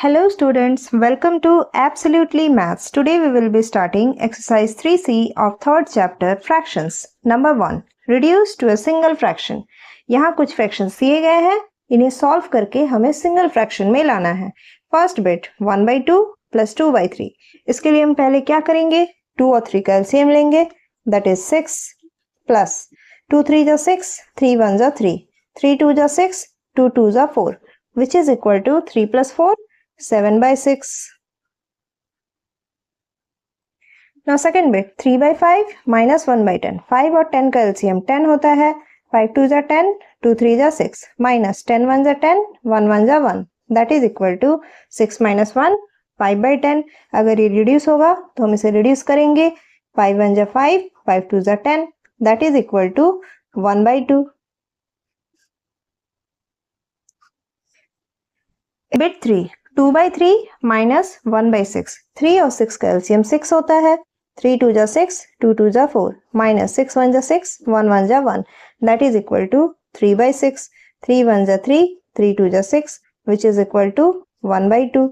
Hello students, welcome to Absolutely Maths. Today we will be starting exercise 3C of third chapter fractions. Number 1. Reduce to a single fraction. यहाँ कुछ fractions दिए गए हैं, इन्हें solve करके हमें single fraction में लाना है. First bit 1/2 plus 2/3. इसके लिए हम पहले क्या करेंगे? 2 और 3 का LCM लेंगे, that is 6 plus 2 3 जा 6, 3 1 जा 3, 3 2 जा 6, 2 2 जा 4, which is equal to 3 plus 4. 7/6. Now second bit 3/5 minus 1/10. 5 और 10 का LCM 10 होता है. 5 2 जा 10, 2 3 जा 6, minus 10 1 जा 10, 1 1 जा 1. That is equal to 6 minus 1, 5/10. अगर ये reduce होगा तो हम इसे reduce करेंगे. 5 1 जा 5, 5 2 जा 10. That is equal to 1/2. Bit 3. 2/3 minus 1/6. 3 और 6 का LCM 6 होता है. 3 2 जा 6, 2 2 जा 4, minus 6 1 जा 6, 1 1 जा 1. That is equal to 3/6. 3 1 जा 3, 3 2 जा 6, which is equal to 1/2.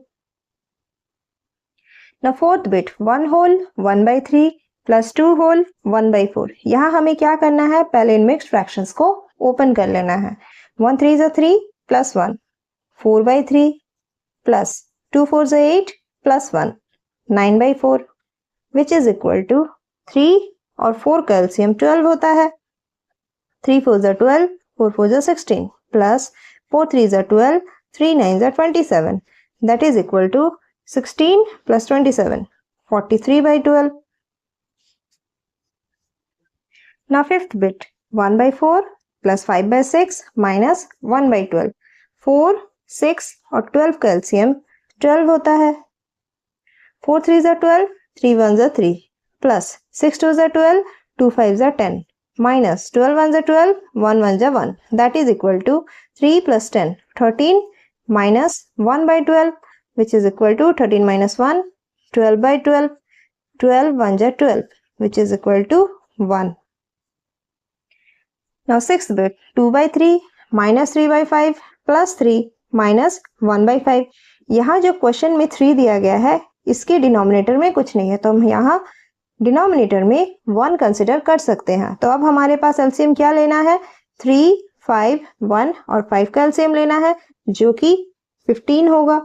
Now fourth bit 1 whole 1/3 plus 2 whole 1/4. यहाँ हमें क्या करना है? पहले इन मिक्स्ड फ्रैक्शंस को ओपन कर लेना है. 1 3 जा 3 plus 1, 4/3 plus 2 4 is 8 plus 1, 9/4, which is equal to 3 और 4 का LCM 12 होता है. 3 4 is 12, 4 4 is 16 plus 4 3 is 12, 3 9 is 27. That is equal to 16 plus 27, 43/12. Now fifth bit 1/4 plus 5/6 minus 1/12. 4 6 और 12 का LCM 12 होता है. 4 3 is 12, 3 1 is 3 plus 6 2 is 12, 2 5 is 10 minus 12 1 is 12, 1 1 is 1. That is equal to 3 plus 10, 13 minus 1/12, which is equal to 13 minus 1, 12/12. 12 1 is 12, which is equal to 1. Now sixth bit 2/3 minus 3/5 plus 3 minus 1/5. यहाँ जो question में 3 दिया गया है इसके denominator में कुछ नहीं है तो हम यहाँ डिनोमिनेटर में 1 कंसिडर कर सकते हैं. तो अब हमारे पास एलसीएम क्या लेना है? 3 5 1 और 5 का एलसीएम लेना है जो कि 15 होगा.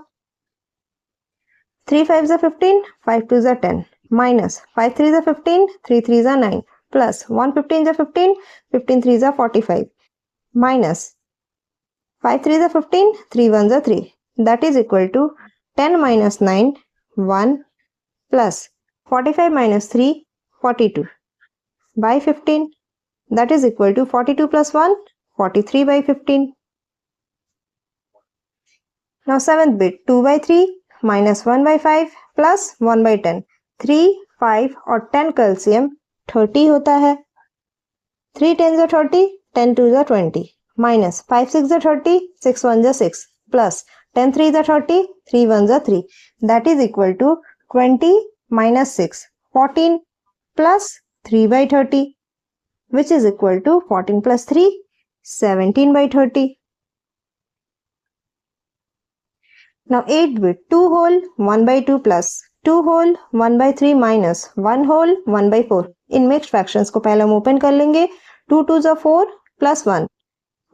3 5 is 15, 5 2 is 10 minus 5 3 is 15, 3 3 is 9 plus 1 15 is 15, 15 3 is 45 minus 5 3 is 15, 3 1 is 3. That is equal to 10 minus 9, 1 plus 45 minus 3, 42 by 15. That is equal to 42 plus 1, 43 by 15. Now seventh bit 2/3 minus 1/5 plus 1/10. 3 5 और 10 का LCM 30 होता है. 3 10 is 30, 10 2 is 20. minus 5 6 is 30, 6 1 is 6 plus 10 3 is 30, 3 1 is 3. That is equal to 20 minus 6, 14 plus 3/30, which is equal to 14 plus 3, 17/30. Now 8th bit 2 whole 1/2 plus 2 whole 1/3 minus 1 whole 1/4. In mixed fractions को पहले हम open कर लेंगे. 2 2 is 4 plus 1,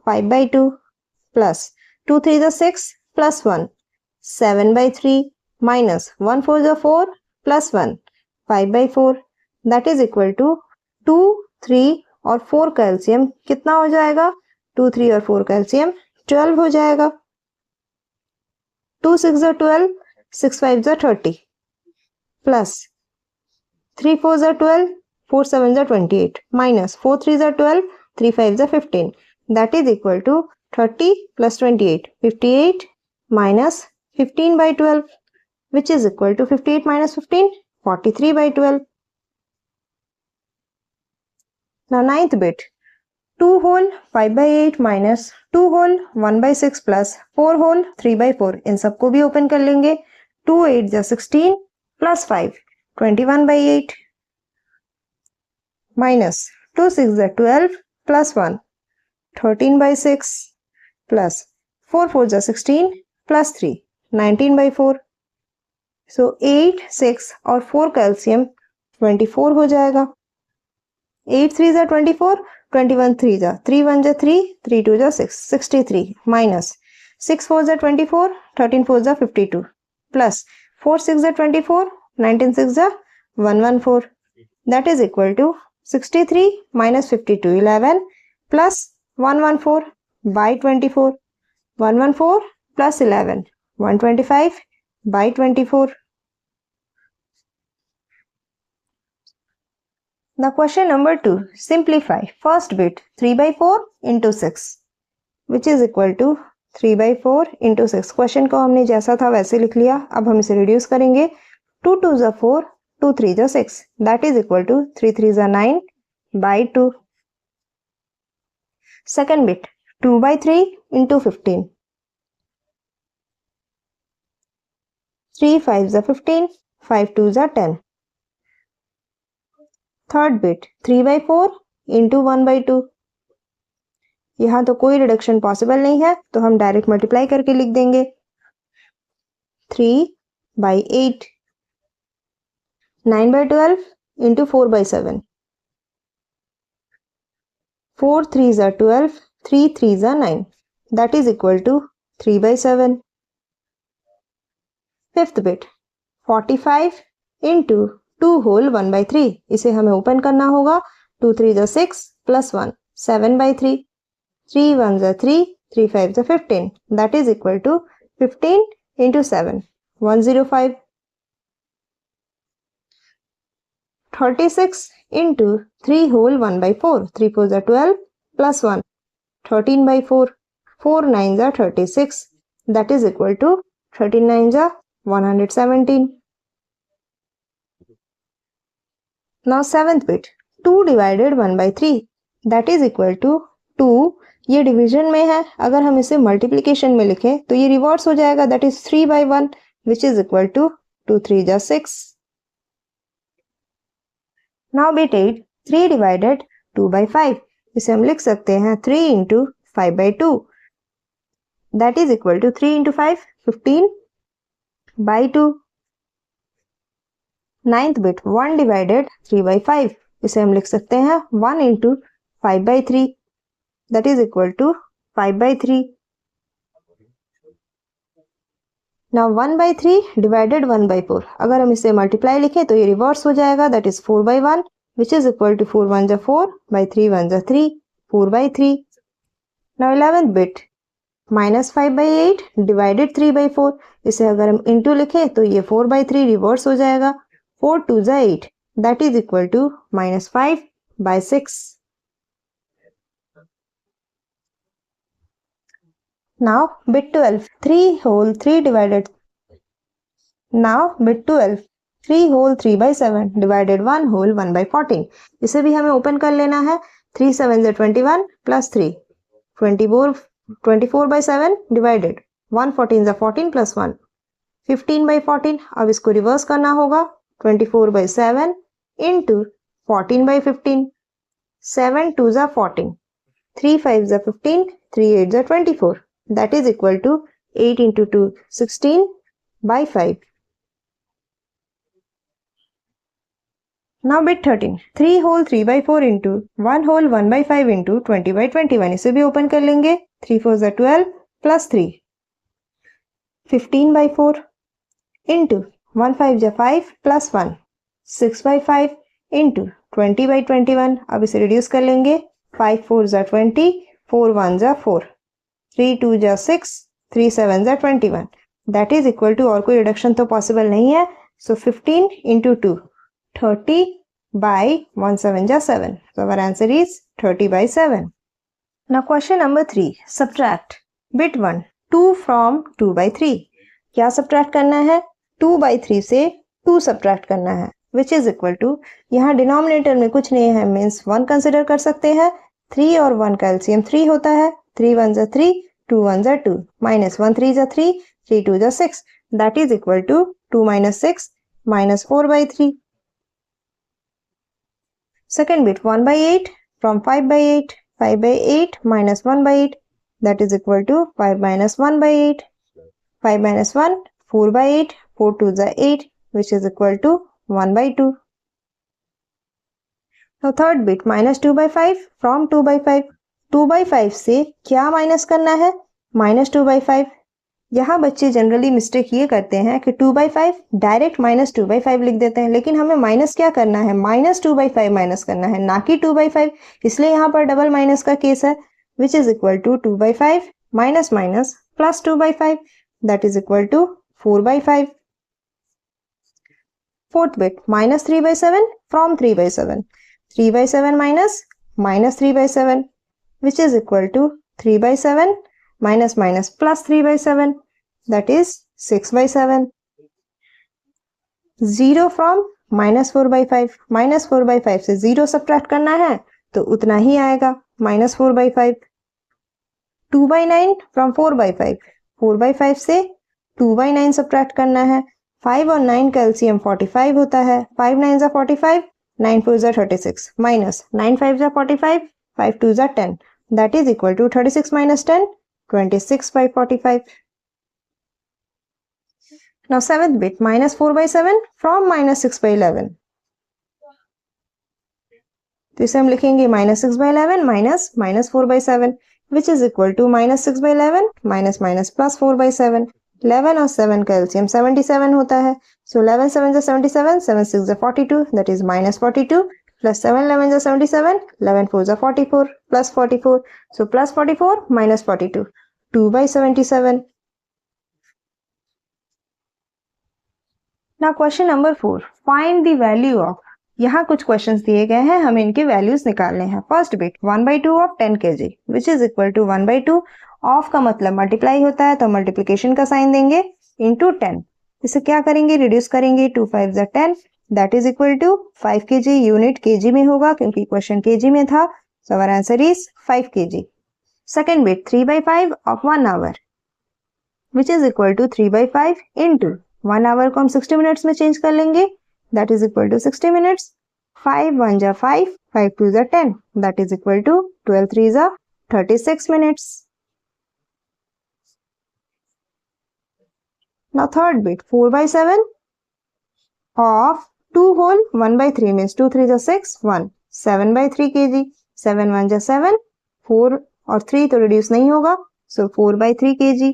5/2 plus 2 3 is 6 plus 1, 7/3 minus 1 4 is 4 plus 1, 5/4. That is equal to 2 3 और 4 का LCM कितना हो जाएगा? 2 3 और 4 का LCM 12 हो जाएगा. 2 6 is 12, 6 5 is 30 plus 3 4 is 12, 4 7 is 28 minus 4 3 is 12, 3 5 is 15. That is equal to 30 plus 28, 58 minus 15/12, which is equal to 58 minus 15, 43/12. Now ninth bit 2 whole 5/8 minus 2 whole 1/6 plus 4 whole 3/4. इन सबको भी ओपन कर लेंगे. 2 8 is 16 plus 5, 21/8 minus 2 6 is 12 plus 1, 13/6 plus 4 4 is 16 plus 3, 19/4। सो 8, 6 और 4 calcium 24 हो जाएगा। 8 3 जा 24, 21 3 जा 3 1 जा 3, 3 2 जा 6, 63 माइनस 6 4 जा 24, 13 4 जा 52 प्लस 4 6 जा 24, 19 6 जा 114, that is equal to 63 minus 52 11 plus 114 by 24, 114 plus 11 125 by 24. Now question number 2, simplify first bit 3/4 into 6 which is equal to 3/4 into 6. Question को हमने जैसा था वैसे लिख लिया। अब हम इसे रिड्यूस करेंगे। 2 2 जा 4, 2 3 जा 6, that is equal to 3 3 जा 9 by 2. Second bit 2/3 into 15, 3 5 जा 15, 5 2 जा 10. थर्ड बिट 3/4 into 1/2, यहां तो कोई रिडक्शन पॉसिबल नहीं है तो हम डायरेक्ट मल्टीप्लाई करके लिख देंगे। 3/8, 9/12 into 4/7, 4 3 जा 12, 3 3 जा 9, that is equal to 3/7. Fifth bit 45 into 2 whole 1/3, इसे हमें ओपन करना होगा। 2 3 जा 6 plus 1 7/3, 3 1 जा 3, 3 5 जा 15, that is equal to 15 into 7 105. 36 into 3 whole 1/4, 3 4 जा 12 plus 1 13/4, 4 9 जा 36, that is equal to 39 जा 117. Now seventh bit 2 divided 1/3, that is equal to 2, ये डिवीजन में है, अगर हम इसे मल्टीप्लिकेशन में लिखें तो ये रिवर्स हो जाएगा, that is 3/1 which is equal to 2 3 जा 6. Now bit 8 3 divided 2/5, इसे हम लिख सकते हैं 3 into 5/2, that is equal to 3 into 5 15/2. Ninth bit 1 divided 3/5, इसे हम लिख सकते हैं 1 into 5/3, that is equal to 5/3. Now 1/3 divided 1/4, अगर हम इसे मल्टीप्लाई लिखें तो ये रिवर्स हो जाएगा, that is 4/1 which is equal to 4 1 जा 4 by 3 1 जा 3, 4/3. Now 11th bit -5/8 divided 3/4, इसे अगर हम इंटू लिखें तो ये 4/3 रिवर्स हो जाएगा, 4 2 जा 8, that is equal to -5/6. Now bit 12 3 whole 3 divided, now bit 12 3 whole 3/7 divided 1 whole 1/14, इसे भी हमें ओपन कर लेना है। 3 7 जा 21 plus 3 24/7 divided 1 14 जा 14 plus 1 15/14, अब इसको रिवर्स करना होगा। 24/7 into 14/15, 7 2 जा 14, 3 5 जा 15, 3 8 जा 24, that is equal to 8 into 2 16/5. Now bit 13 3 whole 3/4 into 1 whole 1/5 into 20/21, इसे भी ओपन कर लेंगे। 3 4 जा 12 plus 3 15/4 into 1 5 जा 5 plus 1 6/5 into 20/21, अब इसे रिड्यूस कर लेंगे। 5 4 जा 20, 4 1 जा 4, 3 2 जा 6, 3 7 जा 21, that is equal to, और कोई रिडक्शन तो पॉसिबल नहीं है, so 15 into 2 30 by 1 7 जा 7, so our answer is 30/7. Now question number 3, subtract bit 1 2 from 2/3, क्या सब्ट्रैक्ट करना है? 2/3 से 2 सब्ट्रैक्ट करना है, which is equal to, यहाँ डिनोमिनेटर में कुछ नहीं है, मीन्स 1 कंसिडर कर सकते हैं। 3 और 1 का एलसीएम 3 होता है, 3 1 जा 3, 2 1 जा 2, माइनस 1 3 जा 3, 3 2 जा 6, that is equal to 2 minus 6 minus 4/3. Second bit 1/8 from 5/8, 5/8 minus 1/8, that is equal to 5 minus 1/8. 5 minus 1, 4 by 8, 4 2 is 8, which is equal to 1 by 2. Now third bit, minus 2 by 5 from 2 by 5. 2 by 5 से क्या minus करना है? minus 2 by 5. यहाँ बच्चे generally mistake ये करते हैं कि 2 by 5 डायरेक्ट minus 2 by 5 लिख देते हैं, लेकिन हमें माइनस क्या करना है? minus 2 by 5 माइनस करना है, ना कि 2 by 5. इसलिए यहाँ पर डबल माइनस का केस है, which is equal to 2 by 5 minus minus plus 2 by 5, that is equal to 4 by 5. Fourth bit, minus 3 by 7 from 3 by 7. 3 by 7 minus 3 by 7, which is equal to 3 by 7 minus minus plus 3 by 7, that is 6 by 7. 0 from minus 4 by 5. minus 4 by 5 से 0 subtract करना है तो उतना ही आएगा, minus 4 by 5. 2 by 9 from 4 by 5. 4 by 5 से 2 by 9 subtract करना है. 5 और 9 का एलसीएम 45 होता है. 5 9 जा 45, 9 4 जा 36, minus 9 5 जा 45, 5 2 जा 10, that is equal to 36 minus 10, 26 by 45. Now seventh bit, minus 4 by 7 from minus 6 by 11. तो इसे हम लिखेंगे minus 6 by 11 minus 4 by 7, which is equal to minus 6 by 11 minus plus 4 by 7. 11 और 7 का एलसीएम 77 होता है. So 11 7 जा 77, 7 6 जा 42, that is minus 42, plus 7 11 जा 77, 11 4 जा 44, plus 44. So plus 44 minus 42, 2 by 77. Now question number 4, find the value of. यहाँ कुछ क्वेश्चंस दिए गए हैं, हमें इनके वैल्यूज निकालने हैं. First bit 1/2 of 10 kg, which is equal to 1/2. Of का मतलब मल्टीप्लाई होता है, तो मल्टीप्लीकेशन का साइन देंगे, इंटू 10. इसे क्या करेंगे? रिड्यूस करेंगे. 2 5 जा 10, that is equal to 5 kg. Unit kg में होगा क्योंकि क्वेश्चन kg में था, so our answer is 5 kg. Second bit 3/5 of 1 hour, which is equal to 3/5 into 1 hour को हम 60 मिनट्स में चेंज कर लेंगे, that is equal to 60 minutes. 5 1 जा 5, 5 2 जा 10, that is equal to 12 3 जा 36 minutes. Now third bit 4/7 of 2 whole 1/3 means 2 3 जा 6 1, 7/3 kg. 7 1 जा 7, 4 और 3 तो रिड्यूस नहीं होगा, so 4/3 kg.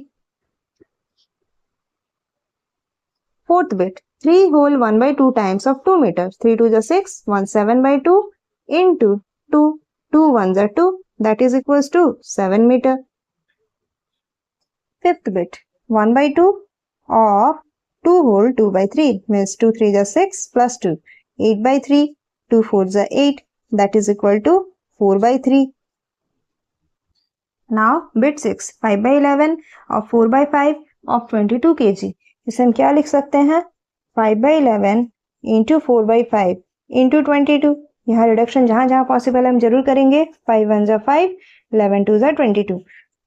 Fourth bit 3 whole 1/2 times of 2 meters. 3 2 जा 6, 1 7/2 into 2, 2 1 जा 2, that is equals to 7 meter. Fifth bit 1/2 of 2 whole 2/3 means 2 3 जा 6 plus 2, 8/3, 2 4 जा 8, that is equal to 4/3. Now bit 6 5/11 of 4/5 of 22 kg. इसे हम क्या लिख सकते हैं? 5/11 इंटू 4/5 इंटू 22. यहाँ रिडक्शन जहां जहां पॉसिबल है हम जरूर करेंगे. 5 1 जा 5, 11 2 जा 22,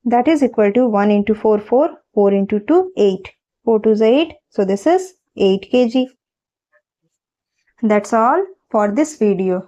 that is equal to 1 into 4 4, 4 into 2 8, 4 2 जा 8, so this is 8 kg. That's all for this video.